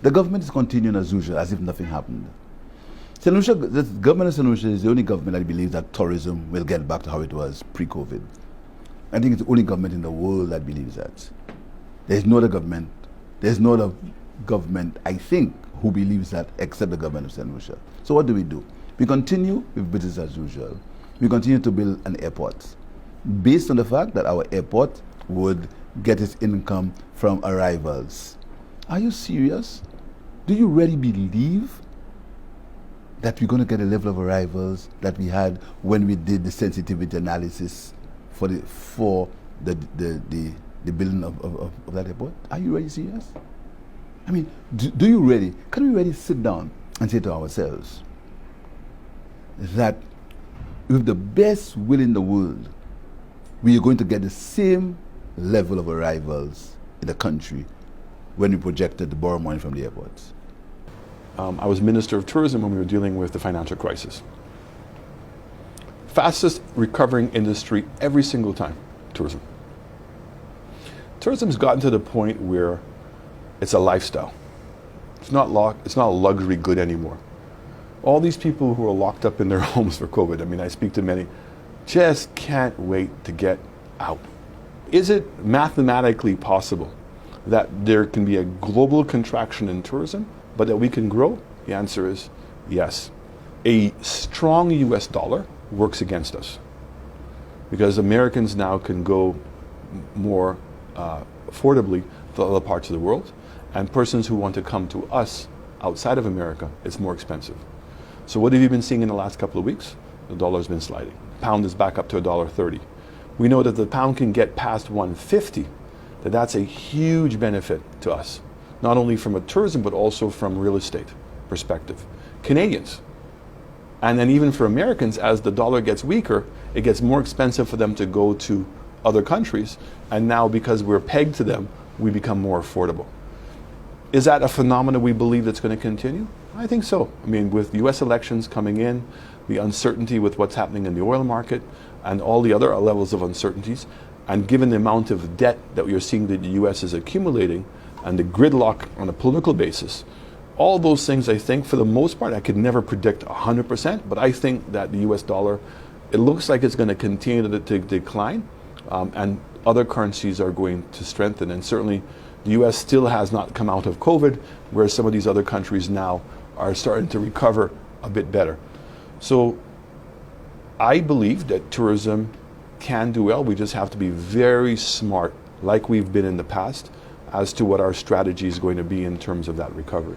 The government is continuing as usual, as if nothing happened. St Lucia, the government of St Lucia is the only government that believes that tourism will get back to how it was pre-COVID. I think it's the only government in the world that believes that. There's no other government, I think, who believes that except the government of St Lucia. So what do? We continue with business as usual. We continue to build an airport based on the fact that our airport would get its income from arrivals. Are you serious? Do you really believe that we're going to get a level of arrivals that we had when we did the sensitivity analysis for the building of that airport? Are you really serious? I mean, do you really, can we really sit down and say to ourselves that with the best will in the world, we are going to get the same level of arrivals in the country when we projected to borrow money from the airports? I was Minister of Tourism when we were dealing with the financial crisis. Fastest recovering industry every single time, tourism. Tourism's gotten to the point where it's a lifestyle. It's not a luxury good anymore. All these people who are locked up in their homes for COVID, I mean, I speak to many, just can't wait to get out. Is it mathematically possible that there can be a global contraction in tourism, but that we can grow? The answer is yes. A strong US dollar works against us because Americans now can go more affordably to other parts of the world, and persons who want to come to us outside of America, it's more expensive. So what have you been seeing in the last couple of weeks? The dollar's been sliding. Pound is back up to $1.30. We know that the pound can get past 150, that's a huge benefit to us, not only from a tourism but also from real estate perspective. Canadians, and then even for Americans, as the dollar gets weaker, it gets more expensive for them to go to other countries, and now because we're pegged to them, we become more affordable. Is that a phenomenon we believe that's going to continue? I think so. I mean, with US elections coming in, the uncertainty with what's happening in the oil market, and all the other levels of uncertainties, and given the amount of debt that we are seeing that the US is accumulating, and the gridlock on a political basis, all those things, I think, for the most part, I could never predict 100%, but I think that the US dollar, it looks like it's going to continue to decline, and other currencies are going to strengthen. And certainly, the US still has not come out of COVID, whereas some of these other countries now are starting to recover a bit better. So I believe that tourism can do well. We just have to be very smart, like we've been in the past, as to what our strategy is going to be in terms of that recovery.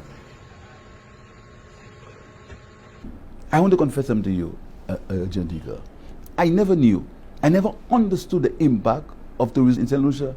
I want to confess something to you, Gentica. I never understood the impact of tourism in St. Lucia.